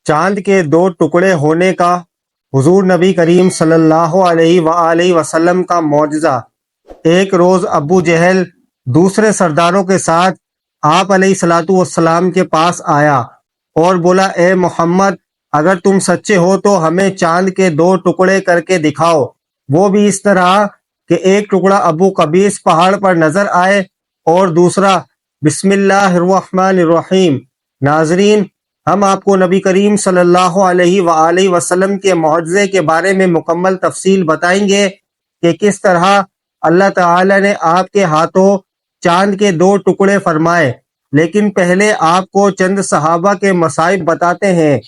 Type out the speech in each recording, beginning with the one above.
چاند کے دو ٹکڑے ہونے کا حضور نبی کریم صلی اللہ علیہ وآلہ وسلم کا معجزہ۔ ایک روز ابو جہل دوسرے سرداروں کے ساتھ آپ علیہ الصلوۃ والسلام کے پاس آیا اور بولا، اے محمد، اگر تم سچے ہو تو ہمیں چاند کے دو ٹکڑے کر کے دکھاؤ، وہ بھی اس طرح کہ ایک ٹکڑا ابو قبیس پہاڑ پر نظر آئے اور دوسرا بسم اللہ الرحمن الرحیم۔ ناظرین، ہم آپ کو نبی کریم صلی اللہ علیہ وآلہ وسلم کے معجزے کے بارے میں مکمل تفصیل بتائیں گے کہ کس طرح اللہ تعالی نے آپ کے ہاتھوں چاند کے دو ٹکڑے فرمائے، لیکن پہلے آپ کو چند صحابہ کے مصائب بتاتے ہیں۔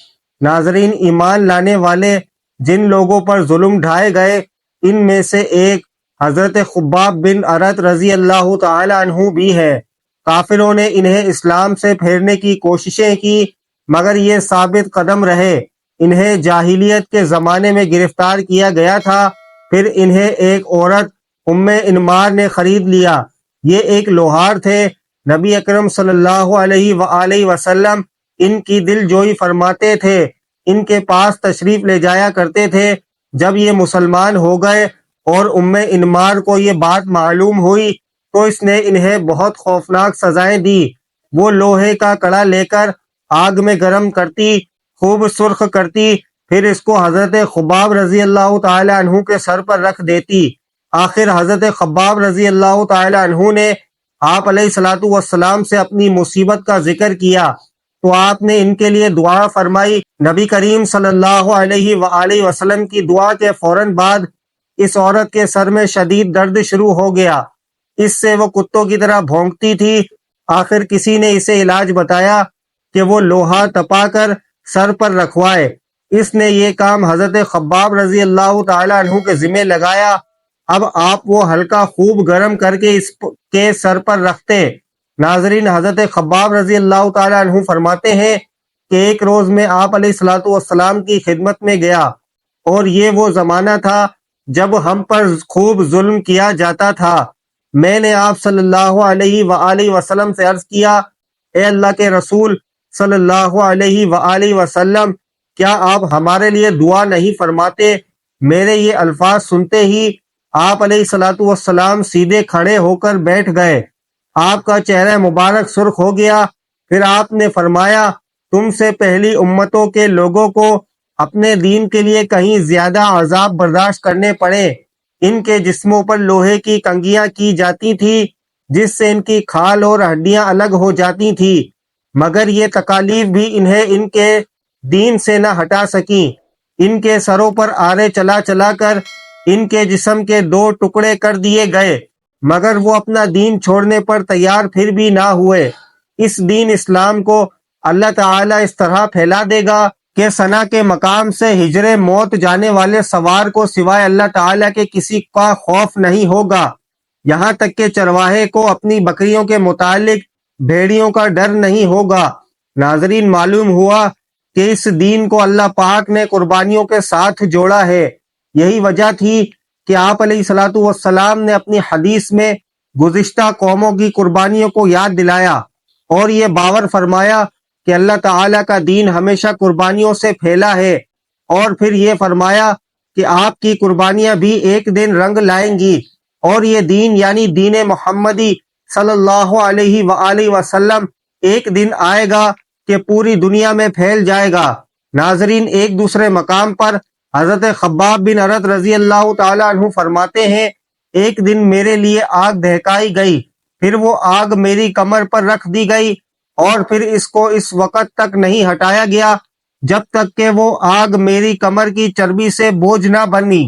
ناظرین، ایمان لانے والے جن لوگوں پر ظلم ڈھائے گئے، ان میں سے ایک حضرت خباب بن ارت رضی اللہ تعالی عنہ بھی ہے۔ کافروں نے انہیں اسلام سے پھیرنے کی کوششیں کی، مگر یہ ثابت قدم رہے۔ انہیں جاہلیت کے زمانے میں گرفتار کیا گیا تھا، پھر انہیں ایک عورت ام انمار نے خرید لیا۔ یہ ایک لوہار تھے۔ نبی اکرم صلی اللہ علیہ وآلہ وسلم ان کی دل جوئی فرماتے تھے، ان کے پاس تشریف لے جایا کرتے تھے۔ جب یہ مسلمان ہو گئے اور ام انمار کو یہ بات معلوم ہوئی تو اس نے انہیں بہت خوفناک سزائیں دی۔ وہ لوہے کا کڑا لے کر آگ میں گرم کرتی، خوب سرخ کرتی، پھر اس کو حضرت خباب رضی اللہ تعالی عنہ کے سر پر رکھ دیتی۔ آخر حضرت خباب رضی اللہ تعالی عنہ نے آپ علیہ الصلوۃ والسلام سے اپنی مصیبت کا ذکر کیا تو آپ نے ان کے لیے دعا فرمائی۔ نبی کریم صلی اللہ علیہ وآلہ وسلم کی دعا کے فوراً بعد اس عورت کے سر میں شدید درد شروع ہو گیا۔ اس سے وہ کتوں کی طرح بھونکتی تھی۔ آخر کسی نے اسے علاج بتایا کہ وہ لوہا تپا کر سر پر رکھوائے۔ اس نے یہ کام حضرت خباب رضی اللہ تعالی عنہ کے ذمہ لگایا۔ اب آپ وہ حلقہ خوب گرم کر کے اس کے سر پر رکھتے۔ ناظرین، حضرت خباب رضی اللہ تعالی عنہ فرماتے ہیں کہ ایک روز میں آپ علیہ الصلوۃ والسلام کی خدمت میں گیا، اور یہ وہ زمانہ تھا جب ہم پر خوب ظلم کیا جاتا تھا۔ میں نے آپ صلی اللہ علیہ وآلہ وسلم سے عرض کیا، اے اللہ کے رسول صلی اللہ علیہ وآلہ وسلم، کیا آپ ہمارے لیے دعا نہیں فرماتے؟ میرے یہ الفاظ سنتے ہی آپ علیہ الصلوۃ والسلام سیدھے کھڑے ہو کر بیٹھ گئے۔ آپ کا چہرہ مبارک سرخ ہو گیا۔ پھر آپ نے فرمایا، تم سے پہلی امتوں کے لوگوں کو اپنے دین کے لیے کہیں زیادہ عذاب برداشت کرنے پڑے۔ ان کے جسموں پر لوہے کی کنگیاں کی جاتی تھی، جس سے ان کی کھال اور ہڈیاں الگ ہو جاتی تھی، مگر یہ تکالیف بھی انہیں ان کے دین سے نہ ہٹا سکیں۔ ان کے سروں پر آرے چلا چلا کر ان کے جسم کے دو ٹکڑے کر دیے گئے، مگر وہ اپنا دین چھوڑنے پر تیار پھر بھی نہ ہوئے۔ اس دین اسلام کو اللہ تعالیٰ اس طرح پھیلا دے گا کہ ثنا کے مقام سے ہجر موت جانے والے سوار کو سوائے اللہ تعالیٰ کے کسی کا خوف نہیں ہوگا، یہاں تک کہ چرواہے کو اپنی بکریوں کے متعلق بھیڑیوں کا ڈر نہیں ہوگا۔ ناظرین، معلوم ہوا کہ اس دین کو اللہ پاک نے قربانیوں کے ساتھ جوڑا ہے۔ یہی وجہ تھی کہ آپ علیہ الصلوۃ والسلام نے اپنی حدیث میں گزشتہ قوموں کی قربانیوں کو یاد دلایا اور یہ باور فرمایا کہ اللہ تعالیٰ کا دین ہمیشہ قربانیوں سے پھیلا ہے، اور پھر یہ فرمایا کہ آپ کی قربانیاں بھی ایک دن رنگ لائیں گی، اور یہ دین یعنی دین محمدی صلی اللہ علیہ وآلہ وسلم ایک دن آئے گا کہ پوری دنیا میں پھیل جائے گا۔ ناظرین، ایک دوسرے مقام پر حضرت خباب بن ارت رضی اللہ تعالی عنہ فرماتے ہیں، ایک دن میرے لیے آگ دہکائی گئی، پھر وہ آگ میری کمر پر رکھ دی گئی، اور پھر اس کو اس وقت تک نہیں ہٹایا گیا جب تک کہ وہ آگ میری کمر کی چربی سے بوجھ نہ بنی۔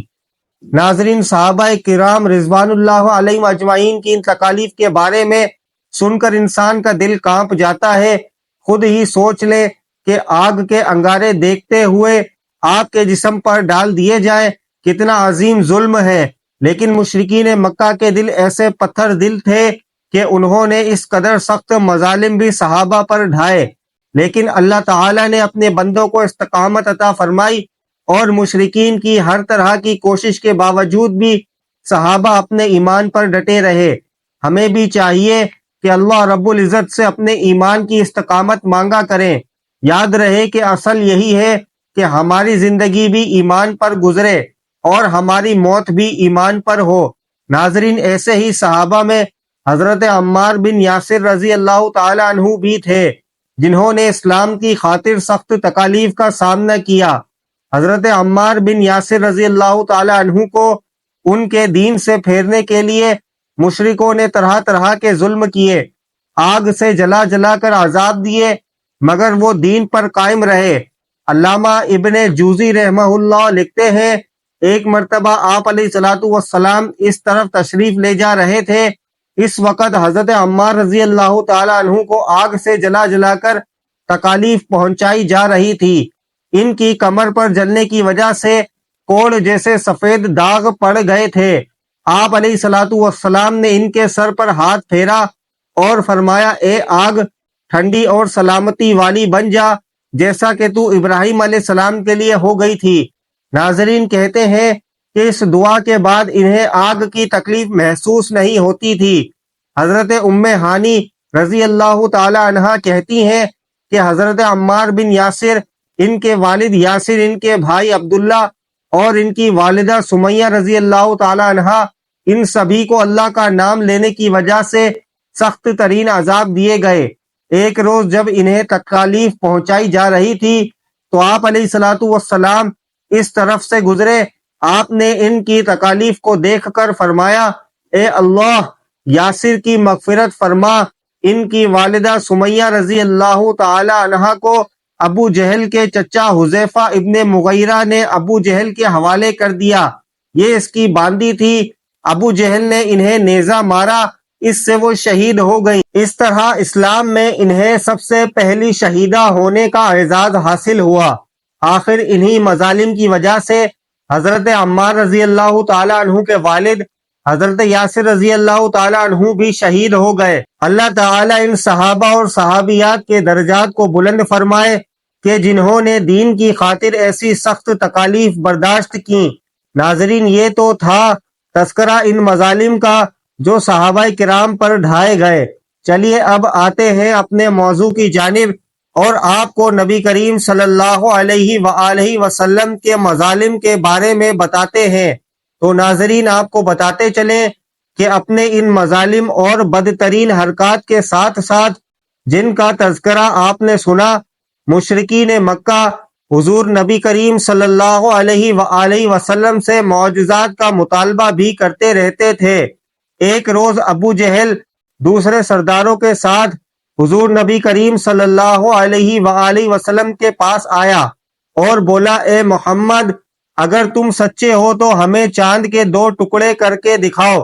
ناظرین، صحابہ کرام رضوان اللہ علیہم اجمعین کی ان تکالیف کے بارے میں سن کر انسان کا دل کانپ جاتا ہے۔ خود ہی سوچ لے کہ آگ کے انگارے دیکھتے ہوئے آپ کے جسم پر ڈال دیے جائیں، کتنا عظیم ظلم ہے۔ لیکن مشرکین مکہ کے دل ایسے پتھر دل تھے کہ انہوں نے اس قدر سخت مظالم بھی صحابہ پر ڈھائے، لیکن اللہ تعالیٰ نے اپنے بندوں کو استقامت عطا فرمائی، اور مشرکین کی ہر طرح کی کوشش کے باوجود بھی صحابہ اپنے ایمان پر ڈٹے رہے۔ ہمیں بھی چاہیے کہ اللہ رب العزت سے اپنے ایمان کی استقامت مانگا کریں۔ یاد رہے کہ اصل یہی ہے کہ ہماری زندگی بھی ایمان پر گزرے اور ہماری موت بھی ایمان پر ہو۔ ناظرین، ایسے ہی صحابہ میں حضرت عمار بن یاسر رضی اللہ تعالی عنہ بھی تھے، جنہوں نے اسلام کی خاطر سخت تکالیف کا سامنا کیا۔ حضرت عمار بن یاسر رضی اللہ تعالی عنہ کو ان کے دین سے پھیرنے کے لیے مشرکوں نے طرح طرح کے ظلم کیے، آگ سے جلا جلا کر عذاب دیے، مگر وہ دین پر قائم رہے۔ علامہ ابن جوزی رحمہ اللہ لکھتے ہیں، ایک مرتبہ آپ علیہ الصلوۃ والسلام اس طرف تشریف لے جا رہے تھے، اس وقت حضرت عمار رضی اللہ تعالی عنہ کو آگ سے جلا جلا کر تکالیف پہنچائی جا رہی تھی۔ ان کی کمر پر جلنے کی وجہ سے کوڑ جیسے سفید داغ پڑ گئے تھے۔ آپ علیہ الصلوۃ والسلام نے ان کے سر پر ہاتھ پھیرا اور فرمایا، اے آگ، ٹھنڈی اور سلامتی والی بن جا، جیسا کہ تو ابراہیم علیہ السلام کے لیے ہو گئی تھی۔ ناظرین، کہتے ہیں کہ اس دعا کے بعد انہیں آگ کی تکلیف محسوس نہیں ہوتی تھی۔ حضرت ام ہانی رضی اللہ تعالی عنہا کہتی ہیں کہ حضرت عمار بن یاسر، ان کے والد یاسر، ان کے بھائی عبداللہ اور ان کی والدہ سمیہ رضی اللہ تعالی عنہا، ان سبھی کو اللہ کا نام لینے کی وجہ سے سخت ترین عذاب دیے گئے۔ ایک روز جب انہیں تکالیف پہنچائی جا رہی تھی تو آپ علیہ الصلوۃ والسلام اس طرف سے گزرے۔ آپ نے ان کی تکالیف کو دیکھ کر فرمایا، اے اللہ، یاسر کی مغفرت فرما۔ ان کی والدہ سمیہ رضی اللہ تعالی عنہا کو ابو جہل کے چچا حذیفہ ابن مغیرہ نے ابو جہل کے حوالے کر دیا۔ یہ اس کی باندی تھی۔ ابو جہل نے انہیں نیزہ مارا، اس سے وہ شہید ہو گئی۔ اس طرح اسلام میں انہیں سب سے پہلی شہیدہ ہونے کا اعزاز حاصل ہوا۔ آخر انہی مظالم کی وجہ سے حضرت عمار رضی اللہ تعالی عنہ کے والد حضرت یاسر رضی اللہ تعالی عنہ بھی شہید ہو گئے۔ اللہ تعالی ان صحابہ اور صحابیات کے درجات کو بلند فرمائے کہ جنہوں نے دین کی خاطر ایسی سخت تکالیف برداشت کی۔ ناظرین، یہ تو تھا تذکرہ ان مظالم کا جو صحابہ کرام پر ڈھائے گئے۔ چلیے اب آتے ہیں اپنے موضوع کی جانب اور آپ کو نبی کریم صلی اللہ علیہ وآلہ وسلم کے مظالم کے بارے میں بتاتے ہیں۔ تو ناظرین، آپ کو بتاتے چلیں کہ اپنے ان مظالم اور بدترین حرکات کے ساتھ ساتھ جن کا تذکرہ آپ نے سنا، مشرکین مکہ حضور نبی کریم صلی اللہ علیہ وآلہ وسلم سے معجزات کا مطالبہ بھی کرتے رہتے تھے۔ ایک روز ابو جہل دوسرے سرداروں کے ساتھ حضور نبی کریم صلی اللہ علیہ وآلہ وسلم کے پاس آیا اور بولا، اے محمد، اگر تم سچے ہو تو ہمیں چاند کے 2 ٹکڑے کر کے دکھاؤ،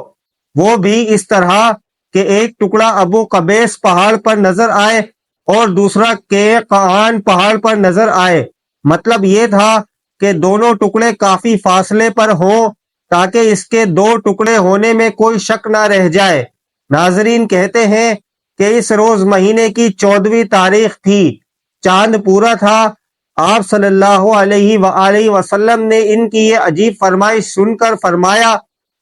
وہ بھی اس طرح کہ ایک ٹکڑا ابو قبیس پہاڑ پر نظر آئے اور دوسرا قیقعان پہاڑ پر نظر آئے۔ مطلب یہ تھا کہ دونوں ٹکڑے کافی فاصلے پر ہوں تاکہ اس کے 2 ٹکڑے ہونے میں کوئی شک نہ رہ جائے۔ ناظرین، کہتے ہیں کہ اس روز مہینے کی 14ویں تاریخ تھی، چاند پورا تھا۔ آپ صلی اللہ علیہ وآلہ وسلم نے ان کی یہ عجیب فرمائش سن کر فرمایا،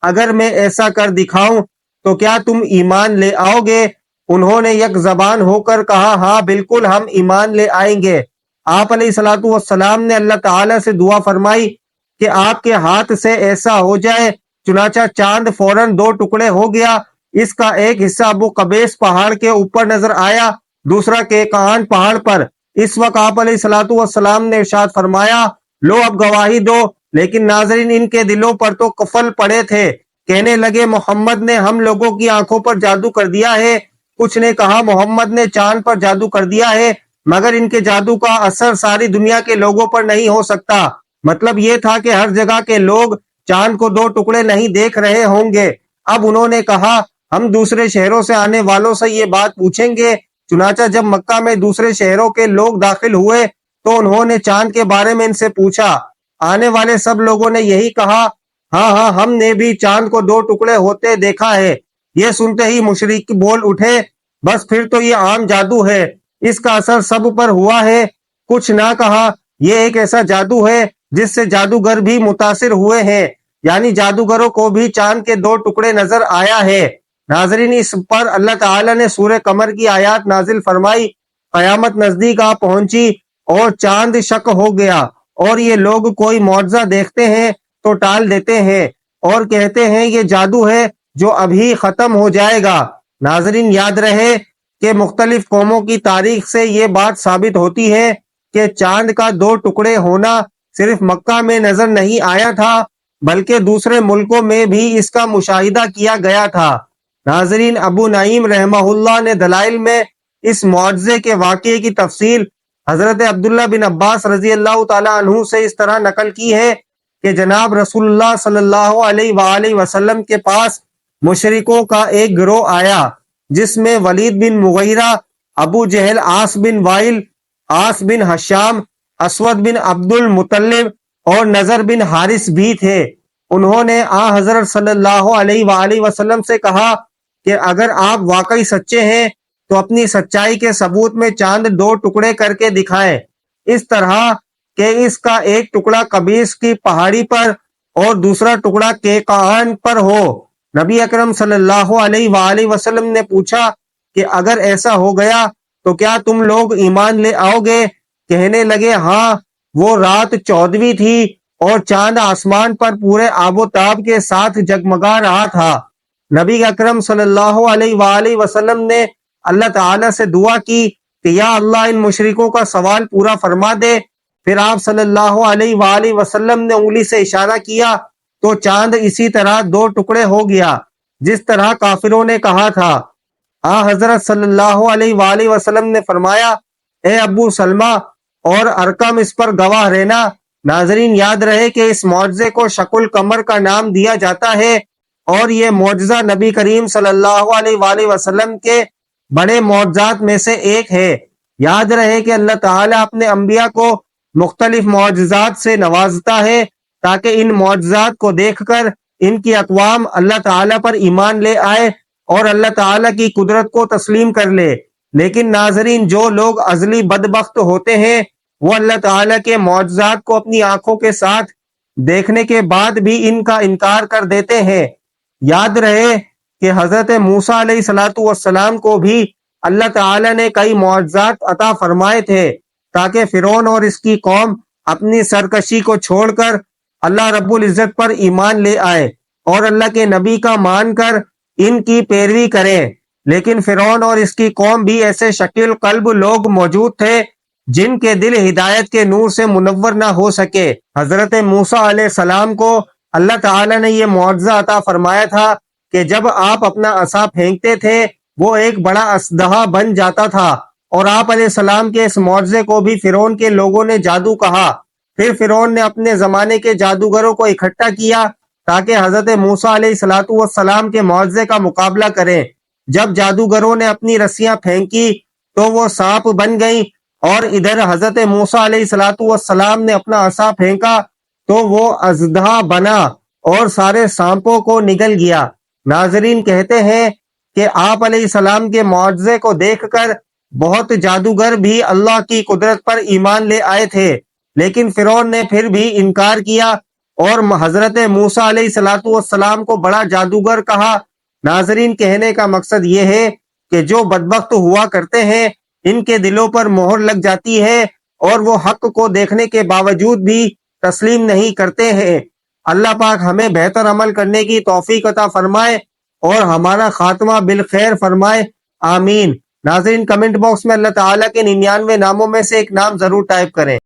اگر میں ایسا کر دکھاؤں تو کیا تم ایمان لے آؤ گے؟ انہوں نے یک زبان ہو کر کہا، ہاں بالکل، ہم ایمان لے آئیں گے۔ آپ علیہ الصلوۃ والسلام نے اللہ تعالیٰ سے دعا فرمائی کہ آپ کے ہاتھ سے ایسا ہو جائے۔ چنانچہ چاند فوراً 2 ٹکڑے ہو گیا۔ اس کا ایک حصہ ابو قبیس پہاڑ کے اوپر نظر آیا، دوسرا قیقعان پہاڑ پر۔ اس وقت آپ علیہ الصلوۃ والسلام نے ارشاد فرمایا، لو اب گواہی دو۔ لیکن ناظرین، ان کے دلوں پر تو قفل پڑے تھے۔ کہنے لگے، محمد نے ہم لوگوں کی آنکھوں پر جادو کر دیا ہے۔ کچھ نے کہا، محمد نے چاند پر جادو کر دیا ہے، مگر ان کے جادو کا اثر ساری دنیا کے لوگوں پر نہیں ہو سکتا۔ مطلب یہ تھا کہ ہر جگہ کے لوگ چاند کو 2 ٹکڑے نہیں دیکھ رہے ہوں گے۔ اب انہوں نے کہا، ہم دوسرے شہروں سے آنے والوں سے یہ بات پوچھیں گے۔ چنانچہ جب مکہ میں دوسرے شہروں کے لوگ داخل ہوئے تو انہوں نے چاند کے بارے میں ان سے پوچھا۔ آنے والے سب لوگوں نے یہی کہا، ہاں ہاں، ہم نے بھی چاند کو 2 ٹکڑے ہوتے دیکھا ہے۔ یہ سنتے ہی مشرک بول اٹھے، بس پھر تو یہ عام جادو ہے، اس کا اثر سب پر ہوا ہے۔ کچھ نہ کہا، یہ ایک ایسا جادو ہے جس سے جادوگر بھی متاثر ہوئے ہیں، یعنی جادوگروں کو بھی چاند کے 2 ٹکڑے نظر آیا ہے۔ ناظرین، اس پر اللہ تعالیٰ نے سورہ قمر کی آیات نازل فرمائی۔ قیامت نزدیک آ پہنچی اور چاند شک ہو گیا، اور یہ لوگ کوئی معجزہ دیکھتے ہیں تو ٹال دیتے ہیں اور کہتے ہیں یہ جادو ہے جو ابھی ختم ہو جائے گا۔ ناظرین، یاد رہے کہ مختلف قوموں کی تاریخ سے یہ بات ثابت ہوتی ہے کہ چاند کا دو ٹکڑے ہونا صرف مکہ میں نظر نہیں آیا تھا بلکہ دوسرے ملکوں میں بھی اس کا مشاہدہ کیا گیا تھا۔ ناظرین، ابو نعیم رحمہ اللہ نے دلائل میں اس معجزے کے واقعے کی تفصیل حضرت عبداللہ بن عباس رضی اللہ تعالیٰ عنہ سے اس طرح نقل کی ہے کہ جناب رسول اللہ صلی اللہ علیہ وآلہ وسلم کے پاس مشرکوں کا ایک گروہ آیا جس میں ولید بن مغیرہ، ابو جہل، عاص بن وائل، عاص بن ہشام، اسود بن عبد المطلب اور نذر بن حارث بھی تھے۔ انہوں نے حضرت صلی اللہ علیہ وآلہ وسلم سے کہا کہ اگر آپ واقعی سچے ہیں تو اپنی سچائی کے ثبوت میں چاند دو ٹکڑے کر کے دکھائیں، اس طرح کہ اس کا ایک ٹکڑا قبیس کی پہاڑی پر اور دوسرا ٹکڑا کیکان پر ہو۔ نبی اکرم صلی اللہ علیہ وآلہ وسلم نے پوچھا کہ اگر ایسا ہو گیا تو کیا تم لوگ ایمان لے آؤ گے؟ کہنے لگے ہاں۔ وہ رات 14ویں تھی اور چاند آسمان پر پورے آب و تاب کے ساتھ جگمگا رہا تھا۔ نبی اکرم صلی اللہ علیہ وآلہ وسلم نے اللہ تعالیٰ سے دعا کی کہ یا اللہ ان مشرکوں کا سوال پورا فرما دے۔ پھر آپ صلی اللہ علیہ وآلہ وسلم نے انگلی سے اشارہ کیا تو چاند اسی طرح دو ٹکڑے ہو گیا جس طرح کافروں نے کہا تھا۔ حضرت صلی اللہ علیہ وآلہ وسلم نے فرمایا اے ابو سلمہ اور ارکم اس پر گواہ رہنا۔ ناظرین، یاد رہے کہ اس معجزے کو شق القمر کا نام دیا جاتا ہے اور یہ معجزہ نبی کریم صلی اللہ علیہ وآلہ وسلم کے بڑے معجزات میں سے ایک ہے۔ یاد رہے کہ اللہ تعالیٰ اپنے انبیاء کو مختلف معجزات سے نوازتا ہے تاکہ ان معجزات کو دیکھ کر ان کی اقوام اللہ تعالیٰ پر ایمان لے آئے اور اللہ تعالیٰ کی قدرت کو تسلیم کر لے۔ لیکن ناظرین، جو لوگ ازلی بدبخت ہوتے ہیں وہ اللہ تعالیٰ کے معجزات کو اپنی آنکھوں کے ساتھ دیکھنے کے بعد بھی ان کا انکار کر دیتے ہیں۔ یاد رہے کہ حضرت موسیٰ علیہ السلام کو بھی اللہ تعالیٰ نے کئی معجزات عطا فرمائے تھے تاکہ فرعون اور اس کی قوم اپنی سرکشی کو چھوڑ کر اللہ رب العزت پر ایمان لے آئے اور اللہ کے نبی کا مان کر ان کی پیروی کریں۔ لیکن فرعون اور اس کی قوم بھی ایسے شکیل قلب لوگ موجود تھے جن کے دل ہدایت کے نور سے منور نہ ہو سکے۔ حضرت موسیٰ علیہ السلام کو اللہ تعالیٰ نے یہ معجزہ عطا فرمایا تھا کہ جب آپ اپنا عصا پھینکتے تھے وہ ایک بڑا اژدہا بن جاتا تھا، اور آپ علیہ السلام کے اس معجزے کو بھی فرعون کے لوگوں نے جادو کہا۔ پھر فرعون نے اپنے زمانے کے جادوگروں کو اکٹھا کیا تاکہ حضرت موسیٰ علیہ السلام کے معجزے کا مقابلہ کریں۔ جب جادوگروں نے اپنی رسیاں پھینکی تو وہ سانپ بن گئیں، اور ادھر حضرت موسیٰ علیہ السلام نے اپنا عصا پھینکا تو وہ اژدہا بنا اور سارے سانپوں کو نگل گیا۔ ناظرین، کہتے ہیں کہ آپ علیہ السلام کے معجزے کو دیکھ کر بہت جادوگر بھی اللہ کی قدرت پر ایمان لے آئے تھے، لیکن فرعون نے پھر بھی انکار کیا اور حضرت موسیٰ علیہ السلام کو بڑا جادوگر کہا۔ ناظرین، کہنے کا مقصد یہ ہے کہ جو بدبخت ہوا کرتے ہیں ان کے دلوں پر مہر لگ جاتی ہے اور وہ حق کو دیکھنے کے باوجود بھی تسلیم نہیں کرتے ہیں۔ اللہ پاک ہمیں بہتر عمل کرنے کی توفیق عطا فرمائے اور ہمارا خاتمہ بالخیر فرمائے، آمین۔ ناظرین، کمنٹ باکس میں اللہ تعالیٰ کے 99 ناموں میں سے ایک نام ضرور ٹائپ کریں۔